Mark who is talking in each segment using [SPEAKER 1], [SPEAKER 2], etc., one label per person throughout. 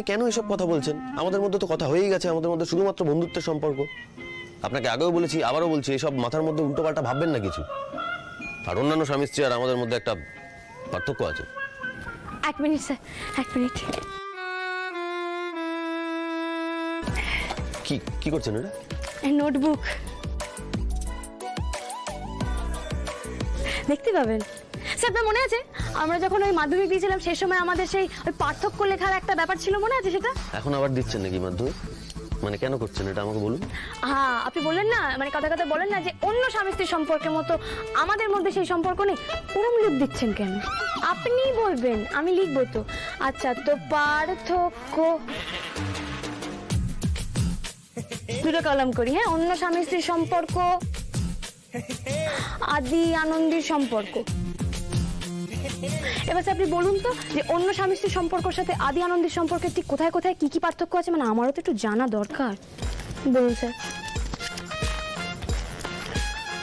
[SPEAKER 1] কেন এসব কথা বলছেন? আমাদের মধ্যে তো কথা হয়েই গেছে, আমাদের মধ্যে শুধুমাত্র বন্ধুত্বের সম্পর্ক। আপনাকে আগেও বলেছি, আবারও বলছি, এসব মাথার মধ্যে উল্টোপাল্টা ভাববেন না কিছু। আর অন্যান্য স্বামী স্ত্রী আর আমাদের মধ্যে একটা পার্থক্য আছে।
[SPEAKER 2] এক মিনিট স্যার, এক মিনিট।
[SPEAKER 1] কি কি করছেন এটা?
[SPEAKER 2] নোটবুক দেখতে পাবেন স্যার। আপনার মনে আছে আমরা যখন ওই মাধ্যমিক দিয়েছিলাম সেই সময় আমাদের সেই ওই পার্থক্য লেখার একটা ব্যাপার ছিল, মনে আছে সেটা?
[SPEAKER 1] এখন আবার দিচ্ছেন নাকি মাধ্যমিক? মানে কেন করছেন এটা আমাকে বলুন।
[SPEAKER 2] হ্যাঁ, আপনি বললেন না, মানে কথা কথা বলেন না যে অন্য স্বামী স্ত্রীর সম্পর্কের মতো আমাদের মধ্যে সেই সম্পর্ক নেই, ওরম লিখ দিচ্ছেন কেন? আপনিই বলবেন, আমি লিখবো তো। আচ্ছা, তো পার্থক্য দুটো কলম করি। হ্যাঁ, অন্য স্বামী স্ত্রীর সম্পর্ক, আদি আনন্দীর সম্পর্ক। এবার আপনি বলুন তো যে অন্য স্বামী স্ত্রীর সম্পর্কের সাথে আদি আনন্দের সম্পর্কে ঠিক কোথায় কোথায় কি কি পার্থক্য আছে, মানে আমারও তো একটু জানা দরকার। বলুন স্যার।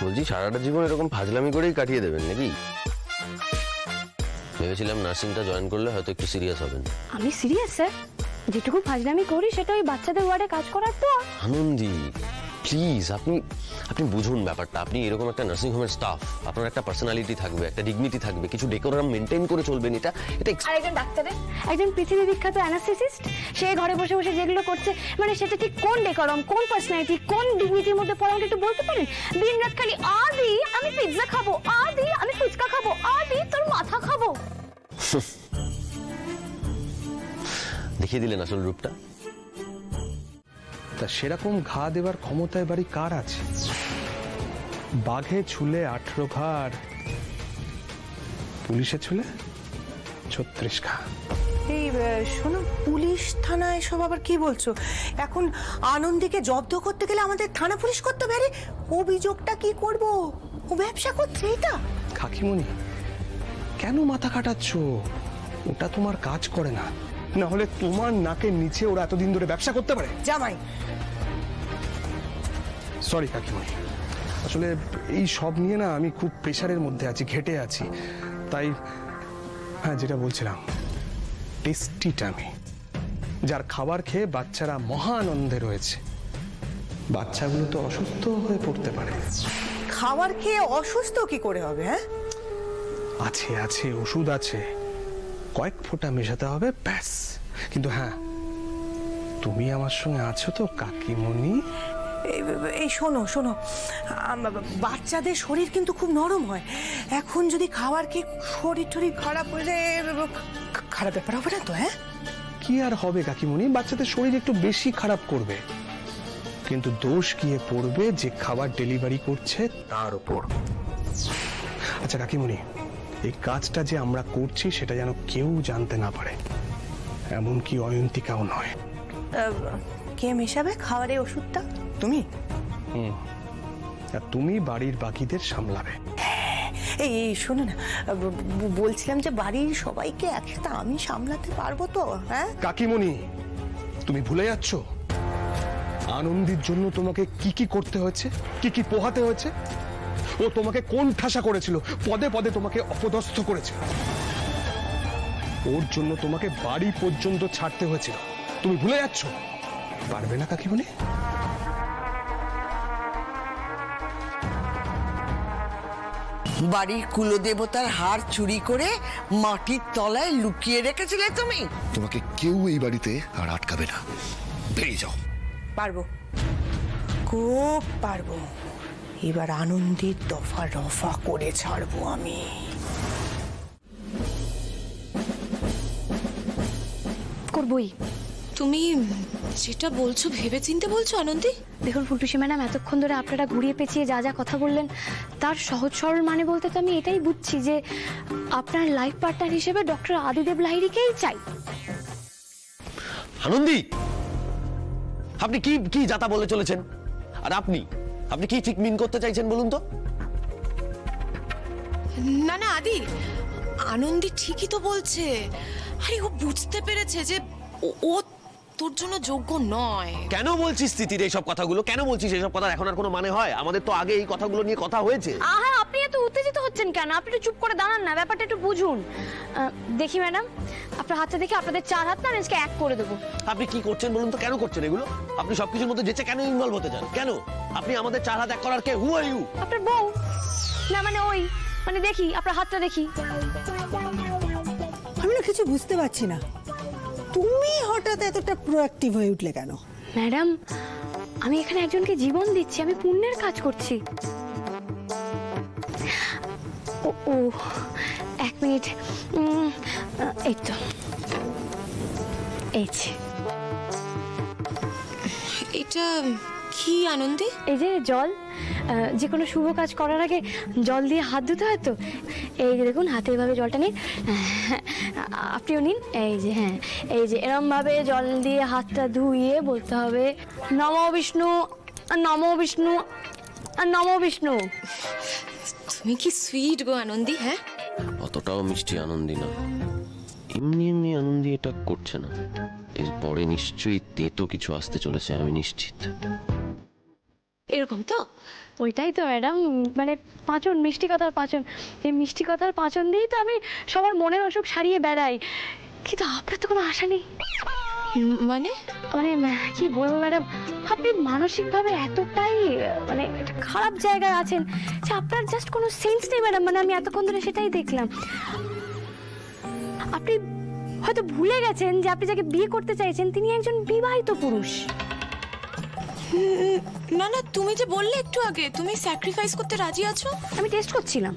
[SPEAKER 1] বলছি সারাটা জীবন এরকম ফাজলামি করেই কাটিয়ে দেবেন নাকি? ভেবেছিলাম নার্সিংটা জয়েন করলে হয়তো একটু সিরিয়াস হবেন।
[SPEAKER 2] আমি সিরিয়াস স্যার, যেটুকু ফাজলামি করি সেটা ওই বাচ্চাদের ওয়ার্ডে কাজ করার পর।
[SPEAKER 1] আনন্দী প্লিজ, আপনি বুঝুন ব্যাপারটা। আপনি এরকম একটা নার্সিং হোমের স্টাফ, আপনার একটা পার্সোনালিটি থাকবে, একটা ডিগনিটি থাকবে, কিছু ডেকোরাম মেনটেন করে চলবেন। এটা
[SPEAKER 2] আর একজন ডাক্তারের, একজন পৃথিবী বিখ্যাত অ্যানাস্থেসিস্ট, সে ঘরে বসে বসে যেগুলো করছে, মানে সেটা ঠিক কোন ডেকোরাম, কোন পার্সোনালিটি, কোন ডিগনিটির মধ্যে পড়ে আমাকে একটু বলতে পারেন? দিন রাত খালি আদি আমি পিৎজা খাবো, আদি আমি ফুচকা খাবো, আদি তোর মাথা খাবো।
[SPEAKER 1] দেখিয়ে দিলেন আসল রূপটা।
[SPEAKER 3] তা সেরকম ঘা দেবার ক্ষমতায় বাড়ি কার আছে? বাঘে ছুলে 18 ঘা, আর পুলিশে ছুলে 36 ঘা।
[SPEAKER 4] এই শোনো, পুলিশ থানা এসব আবার কি বলছো? এখন আনন্দীকে জব্দ করতে গেলে আমাদের থানা পুলিশ করতে পারে। অভিযোগটা কি করব? ও ব্যবসা করছে এটা।
[SPEAKER 3] কাকিমণি, কেন মাথা কাটাচ্ছ? ওটা তোমার কাজ করে না, না হলে তোমার নাকের নিচে ওরা এতদিন ধরে ব্যবসা করতে পারে?
[SPEAKER 4] জামাই,
[SPEAKER 3] সরি কাকিমণি, আসলে এই সব নিয়ে না আমি খুব প্রেশারের মধ্যে আছি, ঘেটে আছি। তাই হ্যাঁ, যেটা বলছিলাম, টেস্টি টামি, যার খাবার খেয়ে বাচ্চারা মহা আনন্দে রয়েছে, বাচ্চাগুলো তো অসুস্থ হয়ে পড়তে পারে।
[SPEAKER 4] খাবার খেয়ে অসুস্থ কি করে হবে? হ্যাঁ,
[SPEAKER 3] আছে আছে, ওষুধ আছে, কয়েক ফোঁটা মেশাতে হবে, ব্যাস। কিন্তু হ্যাঁ, তুমি আমার সঙ্গে আছো তো কাকিমণি?
[SPEAKER 4] এই শোনো শোনো, বাচ্চাদের শরীর কিন্তু খুব নরম হয়। এখন যদি খাবার খেয়ে শরীর টরীর খারাপ হয়ে যায়, খারাপ ব্যাপার হবে না তো? হ্যাঁ,
[SPEAKER 3] কি আর হবে কাকিমণি, বাচ্চাদের শরীর একটু বেশি খারাপ করবে, কিন্তু দোষ গিয়ে পড়বে যে খাবার ডেলিভারি করছে তার উপর। আচ্ছা কাকিমণি, এই কাজটা যে আমরা করছি সেটা যেন কেউ জানতে না পারে, এমনকি অয়ন্তিকাও নয়।
[SPEAKER 4] কে মেশাবে খাবারে ওষুধটা? তুমি?
[SPEAKER 3] আর তুমি বাড়ির বাকিদের সামলাবে।
[SPEAKER 4] এই শোনো না, বলছিলাম যে বাড়ির সবাইকে একসাথে আমি সামলাতে পারবো তো? হ্যাঁ
[SPEAKER 3] কাকিমণি, তুমি ভুলে যাচ্ছ আনন্দের জন্য তোমাকে কি কি করতে হয়েছে, কি কি পোহাতে হয়েছে। ও তোমাকে কোন ঠাসা করেছিল, পদে পদে তোমাকে অপদস্থ করেছিল, ওর জন্য তোমাকে বাড়ি পর্যন্ত ছাড়তে হয়েছিল। তুমি ভুলে যাচ্ছ? পারবে না কাকিমণি?
[SPEAKER 5] বাড়ির কুলদেবতার হার চুরি করে মাটির তলায় লুকিয়ে রেখেছিলে তুমি।
[SPEAKER 6] তোমাকে কেউ এই বাড়িতে আর আটকাবে না, বেরিয়ে যাও।
[SPEAKER 4] পারবো, খুব পারবো। এবার আনন্দের দফা রফা করে ছাড়বো আমি।
[SPEAKER 2] করবই।
[SPEAKER 7] তুমি যেটা বলছো ভেবেচিন্তে বলছো আনন্দী?
[SPEAKER 2] দেখুন ফুলটুসি ম্যাডাম, এতক্ষণ ধরে আপনারা ঘুরিয়ে পেঁচিয়ে যা যা কথা বললেন তার সহজ সরল মানে বলতে তো আমি এটাই বুঝছি যে আপনার লাইফ পার্টনার হিসেবে ডক্টর আদিদেব লাহিড়ীকেই চাই।
[SPEAKER 1] আনন্দী, আপনি কি কি যাতা বলে চলেছেন? আর আপনি কি ঠিক মিন করতে চাইছেন বলুন তো?
[SPEAKER 7] না না আদি, আনন্দী ঠিকই তো বলছে। আরে ও বুঝতে পেরেছে যে ও তোর জন্য যোগ্য নয়।
[SPEAKER 1] কেন বলছিস স্থিতির এইসব কথাগুলো? কেন বলছিস এইসব কথা? এখন আর কোনো মানে হয়? আমাদের তো আগে এই কথাগুলো নিয়ে কথা হয়েছে।
[SPEAKER 2] আহা, আপনি এত উত্তেজিত হচ্ছেন কেন? আপনি একটু চুপ করে দাঁড়ান না, ব্যাপারটা একটু বুঝুন। দেখি ম্যাডাম, আপনার হাতটা দেখে আপনাদের 4 হাত না আমি আজকে এক করে দেবো।
[SPEAKER 1] আপনি কি করছেন বলুন তো, কেন করছেন এগুলো? আপনি সবকিছুর মধ্যে যেচে কেন ইনভলভ হতে চান? কেন আপনি আমাদের 4 হাত এক করার কে? হু আর ইউ?
[SPEAKER 2] আপনার বউ না, মানে ওই মানে দেখি আপনার হাতটা দেখি।
[SPEAKER 8] আমি না কিছু বুঝতে পারছি না, তুমি হঠাৎ এতটা প্রোঅ্যাক্টিভ হয়ে উঠলে কেন?
[SPEAKER 2] ম্যাডাম, আমি এখানে একজনকে জীবন দিচ্ছি, আমি পুণ্যের কাজ করছি। ও ও 1 মিনিট, এই তো এই যে।
[SPEAKER 7] এটা কি আনন্দী?
[SPEAKER 2] এই যে জল, যে কোনো শুভ কাজ করার আগে জল দিয়ে হাত ধুতে হয় তো। এই যে দেখুন হাতে এভাবে জলটা নিন, আপনিও নিন। এই যে হ্যাঁ, এই যে এরম ভাবে জল দিয়ে হাতটা ধুইয়ে বলতে হবে নমো বিষ্ণু, নমো বিষ্ণু, নমো বিষ্ণু।
[SPEAKER 7] তুমি কি সুইট গো আনন্দী। হ্যাঁ,
[SPEAKER 1] অতটাও মিষ্টি আনন্দী না। এমনি এমনি আনন্দী এটা করছে না। এরপরে নিশ্চয়ই তেতো কিছু আসতে চলেছে, আমি নিশ্চিত।
[SPEAKER 7] এরকম তো।
[SPEAKER 2] ওইটাই তো ম্যাডাম, মানে পাঁচন, মিষ্টি কথার পাঁচন। এই মিষ্টি কথার পাঁচন দিয়েই তো আমি সবার মনের অসুখ সারিয়ে বেড়াই। কিন্তু আপনার তো কোনো আশা নেই।
[SPEAKER 7] মানে
[SPEAKER 2] মানে কি বলবো ম্যাডাম, আপনি মানসিকভাবে এতটাই মানে একটা খারাপ জায়গায় আছেন যে আপনার জাস্ট কোনো সেন্স নেই ম্যাডাম। মানে আমি এতক্ষণ ধরে সেটাই দেখলাম। আপনি হয়তো ভুলে গেছেন যে আপনি যাকে বিয়ে করতে চাইছেন তিনি একজন বিবাহিত পুরুষ।
[SPEAKER 7] না না, তুমি যে বললে একটু আগে তুমি স্যাক্রিফাইস করতে রাজি আছো।
[SPEAKER 2] আমি টেস্ট করছিলাম।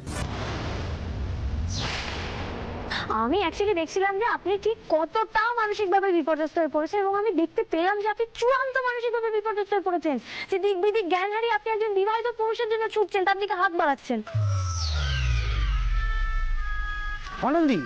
[SPEAKER 2] আমি অ্যাকচুয়ালি দেখছিলাম যে আপনি ঠিক কতটা মানসিকভাবে বিপর্যস্ত হয়ে পড়েছেন, এবং আমি দেখতে পেলাম যে আপনি চূড়ান্ত মানসিকভাবে বিপর্যস্ত হয়ে পড়েছেন। যে দিক বিদিক জ্ঞান হারিয়ে আপনি একজন বিবাহিত পুরুষের জন্য ছুটছেন, তার দিকে হাত বাড়াচ্ছেন।
[SPEAKER 3] আনন্দী,